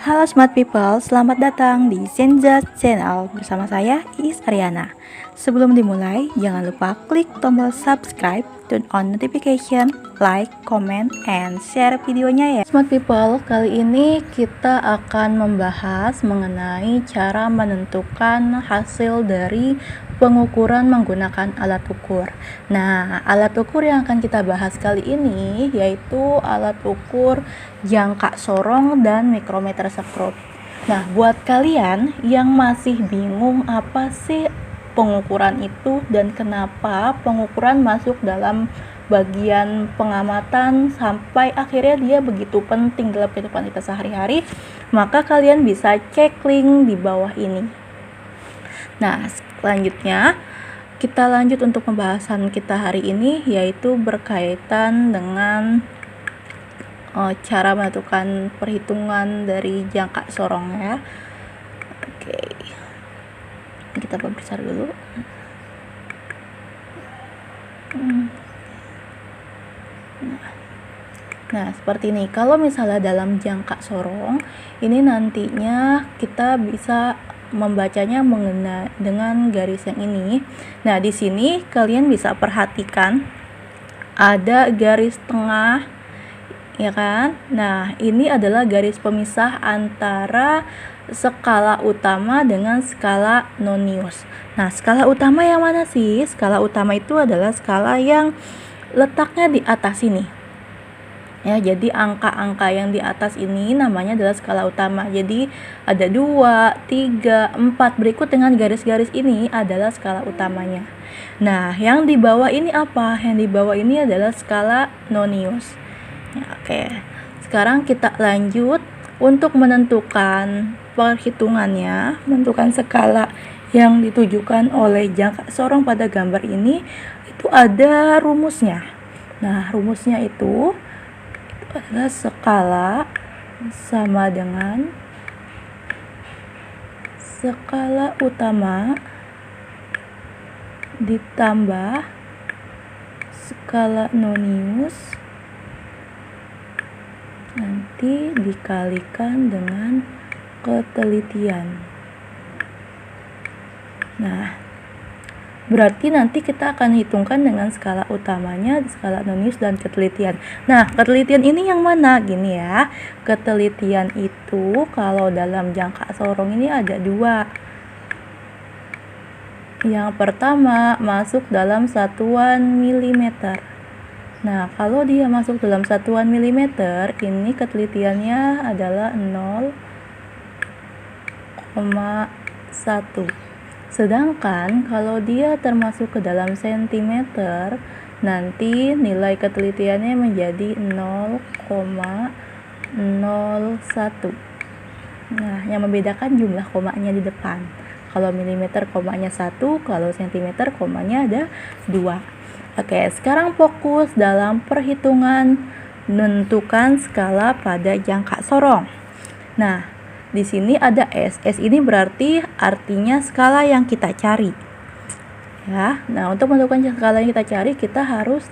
Halo Smart People, selamat datang di Zenza Channel bersama saya Iis Ariana. Sebelum dimulai, jangan lupa klik tombol subscribe, turn on notification, like, comment, and share videonya ya. Smart People, kali ini kita akan membahas mengenai cara menentukan hasil dari pengukuran menggunakan alat ukur. Nah, alat ukur yang akan kita bahas kali ini yaitu alat ukur jangka sorong dan mikrometer sekrup. Nah, buat kalian yang masih bingung apa sih pengukuran itu dan kenapa pengukuran masuk dalam bagian pengamatan sampai akhirnya dia begitu penting dalam kehidupan kita sehari-hari, maka kalian bisa cek link di bawah ini. Nah, selanjutnya kita lanjut untuk pembahasan kita hari ini, yaitu berkaitan dengan cara menentukan perhitungan dari jangka sorong ya. Oke, kita perbesar dulu. Nah, seperti ini. Kalau misalnya dalam jangka sorong, ini nantinya kita bisa membacanya dengan garis yang ini. Nah, di sini kalian bisa perhatikan ada garis tengah, ya kan? Nah, ini adalah garis pemisah antara skala utama dengan skala nonius. Nah, skala utama yang mana sih? Skala utama itu adalah skala yang letaknya di atas ini. Ya, jadi angka-angka yang di atas ini namanya adalah skala utama. Jadi ada 2, 3, 4 berikut dengan garis-garis ini adalah skala utamanya. Nah, yang di bawah ini apa? Yang di bawah ini adalah skala nonius. Ya, oke. Sekarang kita lanjut untuk menentukan perhitungannya, menentukan skala yang ditujukan oleh jangka sorong pada gambar ini itu ada rumusnya. Nah, rumusnya itu adalah skala sama dengan skala utama ditambah skala nonius nanti dikalikan dengan ketelitian. Nah, berarti nanti kita akan hitungkan dengan skala utamanya, skala nonius, dan ketelitian. Nah, ketelitian ini yang mana? Gini ya, ketelitian itu kalau dalam jangka sorong ini ada 2. Yang pertama masuk dalam satuan milimeter. Nah, kalau dia masuk dalam satuan milimeter, ini ketelitiannya adalah 0,1. Sedangkan kalau dia termasuk ke dalam sentimeter, nanti nilai ketelitiannya menjadi 0,01. Nah, yang membedakan jumlah komanya di depan. Kalau milimeter komanya 1, kalau sentimeter komanya ada 2. Oke, sekarang fokus dalam perhitungan menentukan skala pada jangka sorong. Nah, di sini ada S. S ini berarti artinya skala yang kita cari. Ya. Nah, untuk menentukan skala yang kita cari, kita harus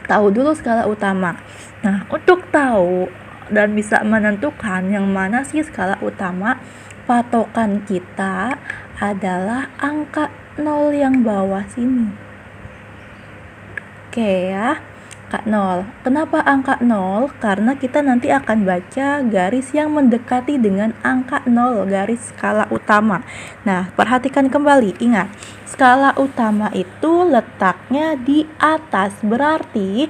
tahu dulu skala utama. Nah, untuk tahu dan bisa menentukan yang mana sih skala utama, patokan kita adalah angka 0 yang bawah sini. Oke ya. Angka 0. Kenapa angka 0? Karena kita nanti akan baca garis yang mendekati dengan angka 0, garis skala utama. Nah, perhatikan kembali, ingat, skala utama itu letaknya di atas. Berarti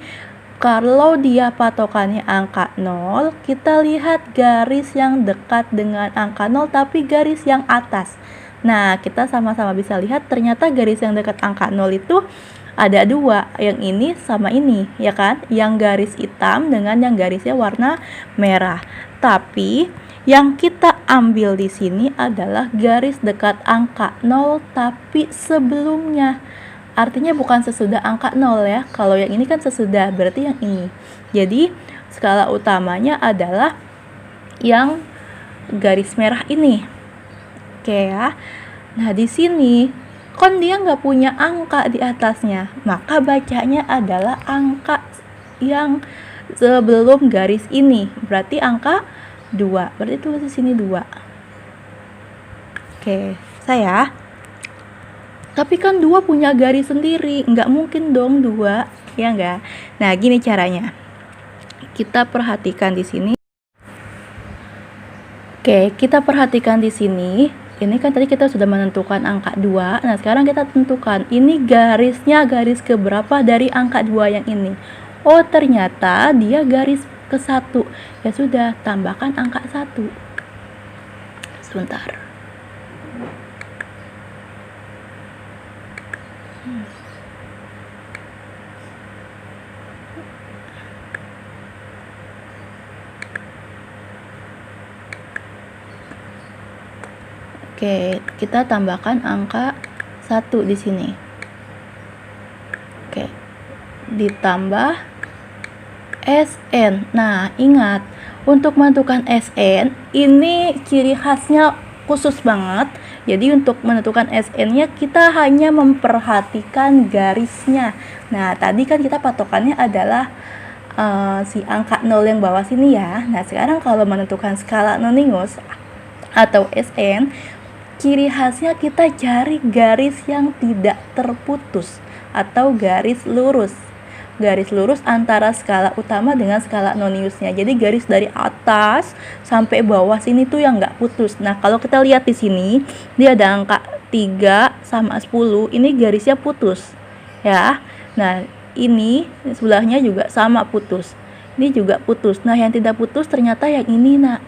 kalau dia patokannya angka 0, kita lihat garis yang dekat dengan angka 0 tapi garis yang atas. Nah, kita sama-sama bisa lihat ternyata garis yang dekat angka 0 itu ada 2, yang ini sama ini, ya kan? Yang garis hitam dengan yang garisnya warna merah. Tapi yang kita ambil di sini adalah garis dekat angka 0 tapi sebelumnya. Artinya bukan sesudah angka 0 ya. Kalau yang ini kan sesudah, berarti yang ini. Jadi skala utamanya adalah yang garis merah ini. Oke ya. Nah, di sini kan dia nggak punya angka di atasnya, maka bacanya adalah angka yang sebelum garis ini. Berarti angka 2. Berarti tulis di sini 2. Oke, saya. Tapi kan 2 punya garis sendiri, nggak mungkin dong 2, ya nggak? Nah, gini caranya. Kita perhatikan di sini. Oke, kita perhatikan di sini. Ini kan tadi kita sudah menentukan angka 2. Nah, sekarang kita tentukan ini garisnya garis keberapa dari angka 2 yang ini. Oh, ternyata dia garis ke 1. Ya sudah, tambahkan angka 1. Sebentar. Oke, kita tambahkan angka 1 di sini. Oke. Ditambah SN. Nah, ingat, untuk menentukan SN ini ciri khasnya khusus banget. Jadi untuk menentukan SN-nya kita hanya memperhatikan garisnya. Nah, tadi kan kita patokannya adalah si angka 0 yang bawah sini ya. Nah, sekarang kalau menentukan skala nonius atau SN, ciri khasnya kita cari garis yang tidak terputus atau garis lurus. Garis lurus antara skala utama dengan skala noniusnya. Jadi garis dari atas sampai bawah sini tuh yang nggak putus. Nah, kalau kita lihat di sini, dia ada angka 3 sama 10, ini garisnya putus. Ya. Nah, ini sebelahnya juga sama putus. Ini juga putus. Nah, yang tidak putus ternyata yang ini, Nak.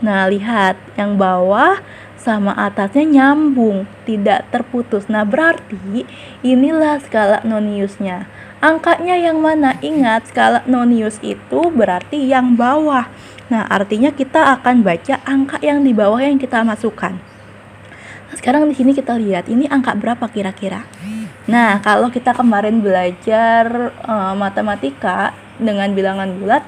Nah, lihat, yang bawah sama atasnya nyambung, tidak terputus. Nah, berarti inilah skala noniusnya. Angkanya yang mana? Ingat, skala nonius itu berarti yang bawah. Nah, artinya kita akan baca angka yang di bawah yang kita masukkan. Nah, sekarang di sini kita lihat, ini angka berapa kira-kira? Nah, kalau kita kemarin belajar matematika dengan bilangan bulat,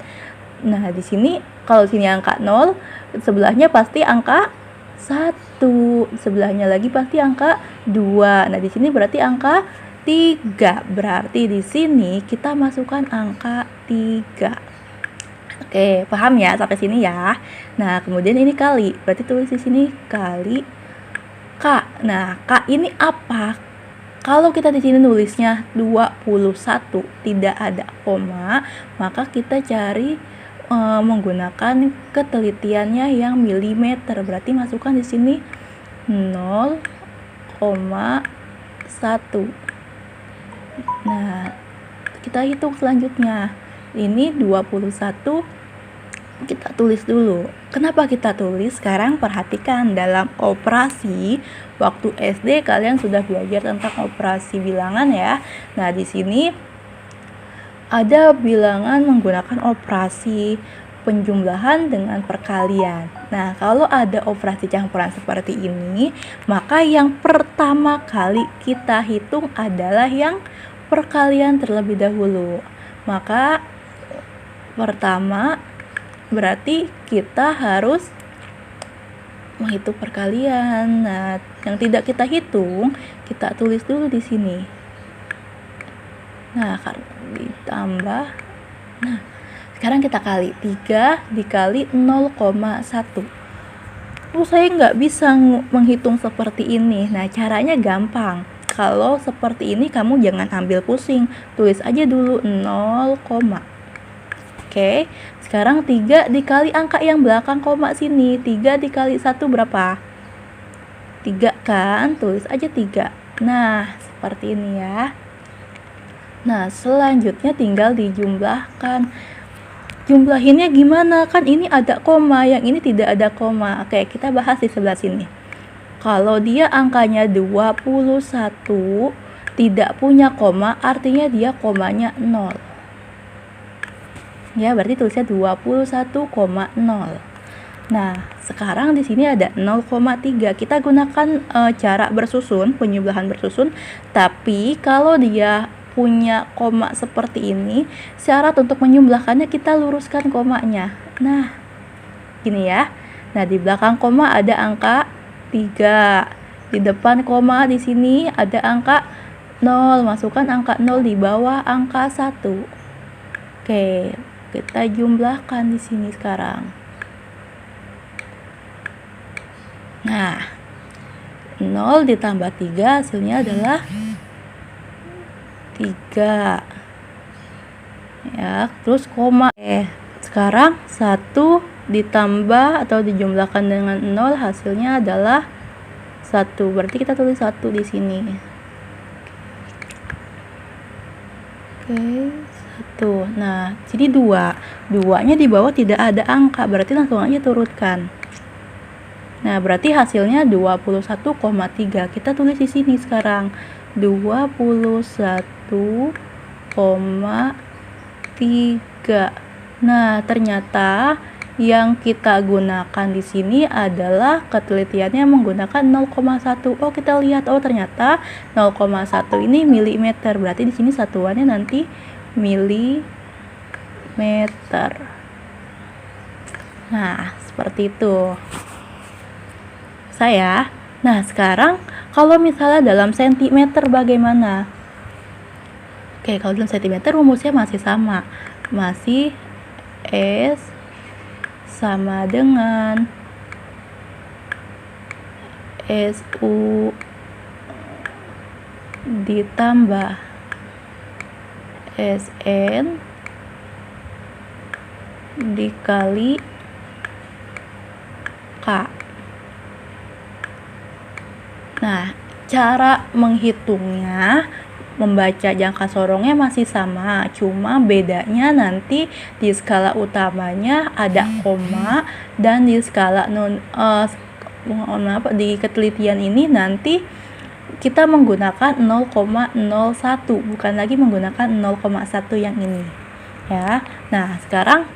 nah di sini kalau sini angka 0, sebelahnya pasti angka 1, sebelahnya lagi pasti angka 2. Nah, di sini berarti angka 3. Berarti di sini kita masukkan angka 3. Oke, paham ya sampai sini ya? Nah, kemudian ini kali. Berarti tulis di sini kali K. Nah, K ini apa? Kalau kita di sini nulisnya 21, tidak ada koma, maka kita cari menggunakan ketelitiannya yang milimeter. Berarti masukkan di sini 0,1. Nah, kita hitung selanjutnya. Ini 21 kita tulis dulu. Kenapa kita tulis? Sekarang perhatikan dalam operasi. Waktu SD kalian sudah belajar tentang operasi bilangan ya. Nah, di sini ada bilangan menggunakan operasi penjumlahan dengan perkalian. Nah, kalau ada operasi campuran seperti ini, maka yang pertama kali kita hitung adalah yang perkalian terlebih dahulu. Maka pertama berarti kita harus menghitung perkalian. Nah, yang tidak kita hitung, kita tulis dulu di sini. Nah, ditambah. Nah, sekarang kita kali 3 dikali 0,1. Saya nggak bisa menghitung seperti ini. Nah, caranya gampang. Kalau seperti ini kamu jangan ambil pusing. Tulis aja dulu 0, Oke, sekarang 3 dikali angka yang belakang koma sini. 3 dikali 1 berapa? 3 kan? Tulis aja 3. Nah, seperti ini ya. Nah, selanjutnya tinggal dijumlahkan. Jumlahinnya gimana? Kan ini ada koma, yang ini tidak ada koma. Oke, kita bahas di sebelah sini. Kalau dia angkanya 21, tidak punya koma, artinya dia komanya 0. Ya, berarti tulisnya 21,0. Nah, sekarang di sini ada 0,3. Kita gunakan cara bersusun, penjumlahan bersusun. Tapi kalau dia punya koma seperti ini, syarat untuk menjumlahkannya kita luruskan komanya. Nah, gini ya. Nah, di belakang koma ada angka 3. Di depan koma di sini ada angka 0. Masukkan angka 0 di bawah angka 1. Oke, kita jumlahkan di sini sekarang. Nah, 0 ditambah 3 hasilnya adalah 3. Ya, terus koma. Sekarang 1 ditambah atau dijumlahkan dengan 0 hasilnya adalah 1. Berarti kita tulis 1 di sini. Oke, 1. Nah, jadi 2. 2-nya di bawah tidak ada angka, berarti langsung aja turutkan. Nah, berarti hasilnya 21,3. Kita tulis di sini sekarang. 21,3. Nah, ternyata yang kita gunakan di sini adalah ketelitiannya menggunakan 0,1. Oh, kita lihat, oh ternyata 0,1 ini milimeter. Berarti di sini satuannya nanti milimeter. Nah, seperti itu. Nah, sekarang kalau misalnya dalam sentimeter bagaimana? Oke, kalau dalam sentimeter rumusnya masih sama. Masih S sama dengan SU ditambah SN dikali K. Nah, cara menghitungnya, membaca jangka sorongnya masih sama, cuma bedanya nanti di skala utamanya ada koma, dan di skala di ketelitian ini nanti kita menggunakan 0,01, bukan lagi menggunakan 0,1 yang ini. Ya. Nah, sekarang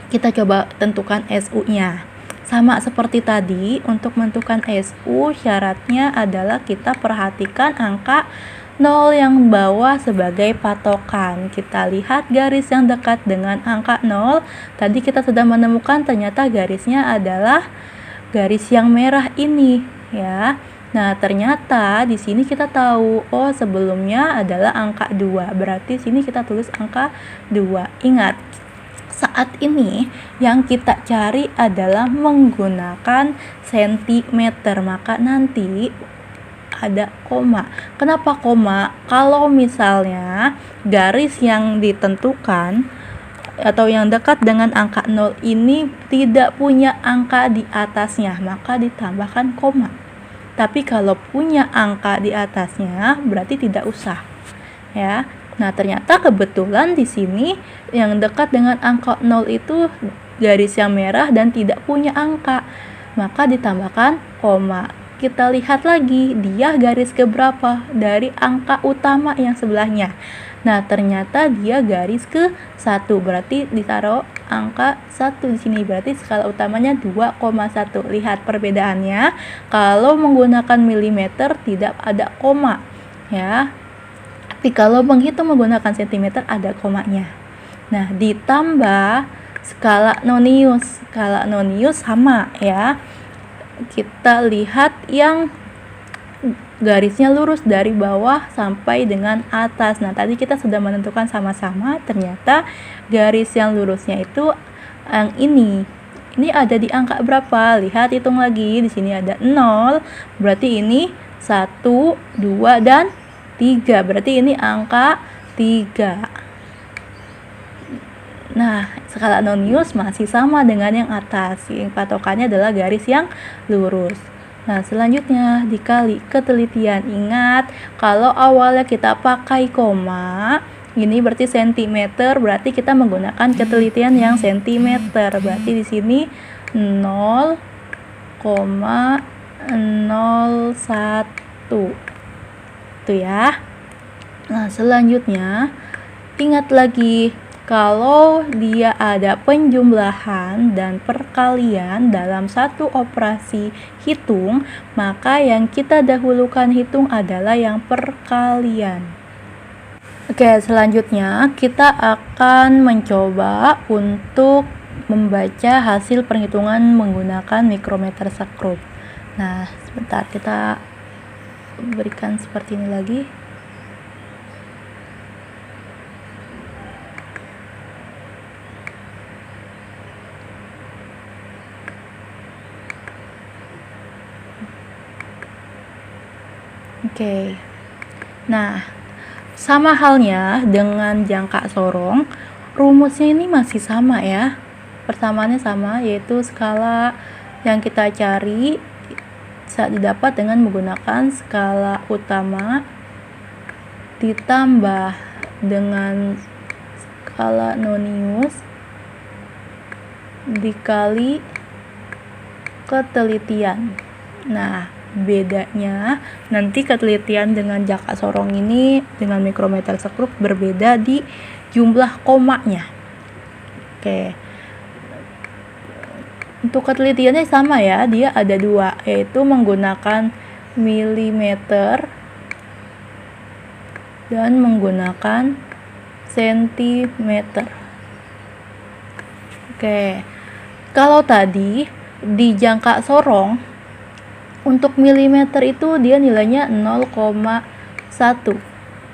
kita coba tentukan SU-nya. Sama seperti tadi, untuk menentukan SU syaratnya adalah kita perhatikan angka 0 yang bawah sebagai patokan. Kita lihat garis yang dekat dengan angka 0. Tadi kita sudah menemukan ternyata garisnya adalah garis yang merah ini, ya. Nah, ternyata di sini kita tahu, oh sebelumnya adalah angka 2. Berarti sini kita tulis angka 2. Ingat, saat ini yang kita cari adalah menggunakan sentimeter, maka nanti ada koma. Kenapa koma? Kalau misalnya garis yang ditentukan atau yang dekat dengan angka 0 ini tidak punya angka di atasnya, maka ditambahkan koma. Tapi kalau punya angka di atasnya berarti tidak usah, ya. Nah, ternyata kebetulan di sini yang dekat dengan angka 0 itu garis yang merah dan tidak punya angka, maka ditambahkan koma. Kita lihat lagi, dia garis keberapa dari angka utama yang sebelahnya. Nah, ternyata dia garis ke 1, berarti ditaruh angka 1 di sini, berarti skala utamanya 2,1. Lihat perbedaannya, kalau menggunakan milimeter tidak ada koma, ya. Tapi kalau menghitung menggunakan sentimeter ada komanya. Nah, ditambah skala nonius. Skala nonius sama, ya. Kita lihat yang garisnya lurus dari bawah sampai dengan atas. Nah, tadi kita sudah menentukan sama-sama, ternyata garis yang lurusnya itu yang ini. Ini ada di angka berapa? Lihat, hitung lagi. Di sini ada 0, berarti ini 1, 2, dan 3. Berarti ini angka 3. Nah, skala nonius masih sama dengan yang atas. Yang patokannya adalah garis yang lurus. Nah, selanjutnya dikali ketelitian. Ingat, kalau awalnya kita pakai koma, ini berarti sentimeter, berarti kita menggunakan ketelitian yang sentimeter. Berarti di sini 0,01. Itu ya. Nah, selanjutnya ingat lagi, kalau dia ada penjumlahan dan perkalian dalam satu operasi hitung, maka yang kita dahulukan hitung adalah yang perkalian. Oke, selanjutnya kita akan mencoba untuk membaca hasil perhitungan menggunakan mikrometer sekrup. Nah, sebentar, kita berikan seperti ini lagi. Oke. Nah, sama halnya dengan jangka sorong, rumusnya ini masih sama ya. Persamaannya sama, yaitu skala yang kita cari saat didapat dengan menggunakan skala utama ditambah dengan skala nonius dikali ketelitian. Nah, bedanya nanti ketelitian dengan jangka sorong ini dengan mikrometer sekrup berbeda di jumlah komanya. Oke. Untuk ketelitiannya sama ya, dia ada dua, yaitu menggunakan milimeter dan menggunakan sentimeter. Oke. Kalau tadi di jangka sorong untuk milimeter itu dia nilainya 0,1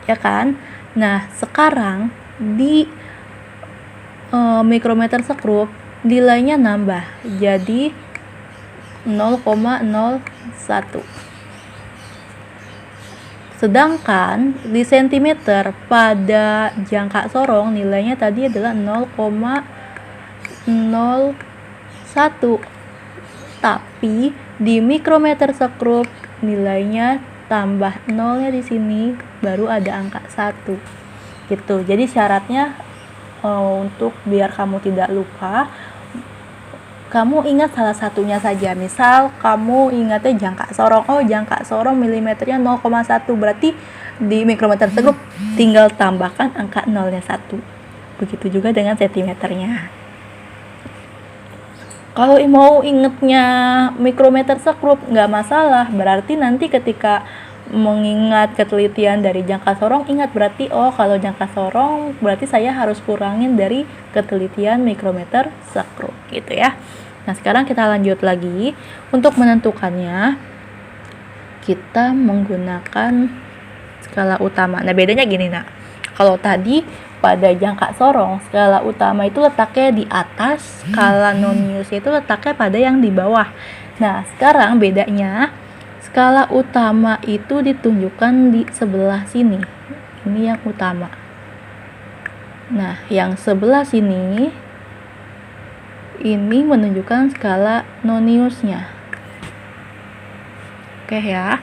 ya kan. Nah sekarang di mikrometer sekrup nilainya nambah jadi 0,01. Sedangkan di sentimeter pada jangka sorong nilainya tadi adalah 0,01, tapi di mikrometer sekrup nilainya tambah nolnya di sini baru ada angka 1 gitu. Jadi syaratnya untuk biar kamu tidak lupa, kamu ingat salah satunya saja. Misal kamu ingatnya jangka sorong, jangka sorong milimeternya 0,1, berarti di mikrometer sekrup tinggal tambahkan angka nolnya 1. Begitu juga dengan sentimeternya. Kalau mau ingetnya mikrometer sekrup nggak masalah, berarti nanti ketika mengingat ketelitian dari jangka sorong, ingat berarti kalau jangka sorong berarti saya harus kurangin dari ketelitian mikrometer sekrup gitu ya. Nah sekarang kita lanjut lagi. Untuk menentukannya kita menggunakan skala utama. Nah bedanya gini nak, kalau tadi pada jangka sorong skala utama itu letaknya di atas, skala nonius itu letaknya pada yang di bawah. Nah sekarang bedanya, skala utama itu ditunjukkan di sebelah sini, ini yang utama. Nah yang sebelah sini ini menunjukkan skala noniusnya. Oke ya.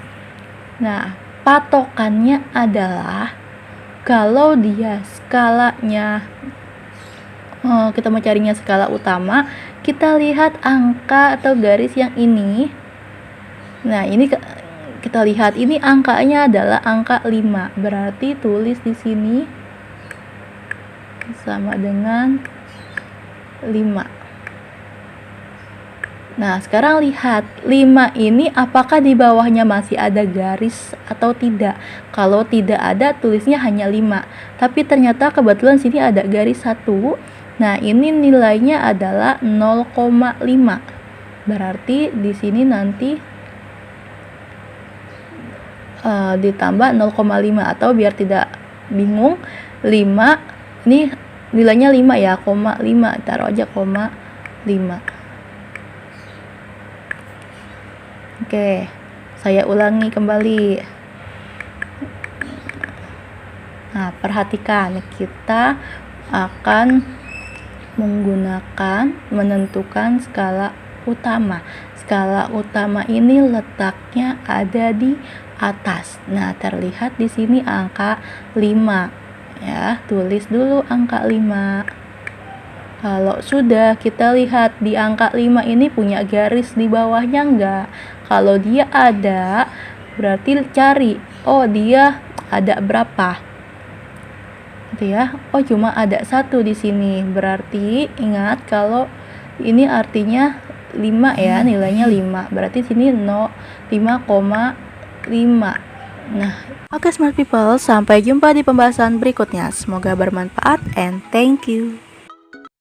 Nah patokannya adalah kalau dia skalanya kita mau carinya skala utama, kita lihat angka atau garis yang ini. Nah ini kita lihat ini angkanya adalah angka 5, berarti tulis di sini sama dengan 5. Nah sekarang lihat 5 ini apakah di bawahnya masih ada garis atau tidak. Kalau tidak ada, tulisnya hanya 5, tapi ternyata kebetulan sini ada garis 1. Nah ini nilainya adalah 0,5, berarti di sini nanti ditambah 0,5, atau biar tidak bingung 5 ini nilainya 5 ya, 0,5, taruh aja 0,5. Oke, saya ulangi kembali. Nah, perhatikan, kita akan menentukan skala utama. Skala utama ini letaknya ada di atas. Nah, terlihat di sini angka 5. Ya, tulis dulu angka 5. Kalau sudah, kita lihat di angka 5 ini punya garis di bawahnya enggak? Kalau dia ada, berarti cari, dia ada berapa? Gitu ya. Cuma ada 1 di sini. Berarti ingat kalau ini artinya 5 ya, nilainya 5. Berarti sini 5,5. Nah, oke smart people, sampai jumpa di pembahasan berikutnya. Semoga bermanfaat and thank you.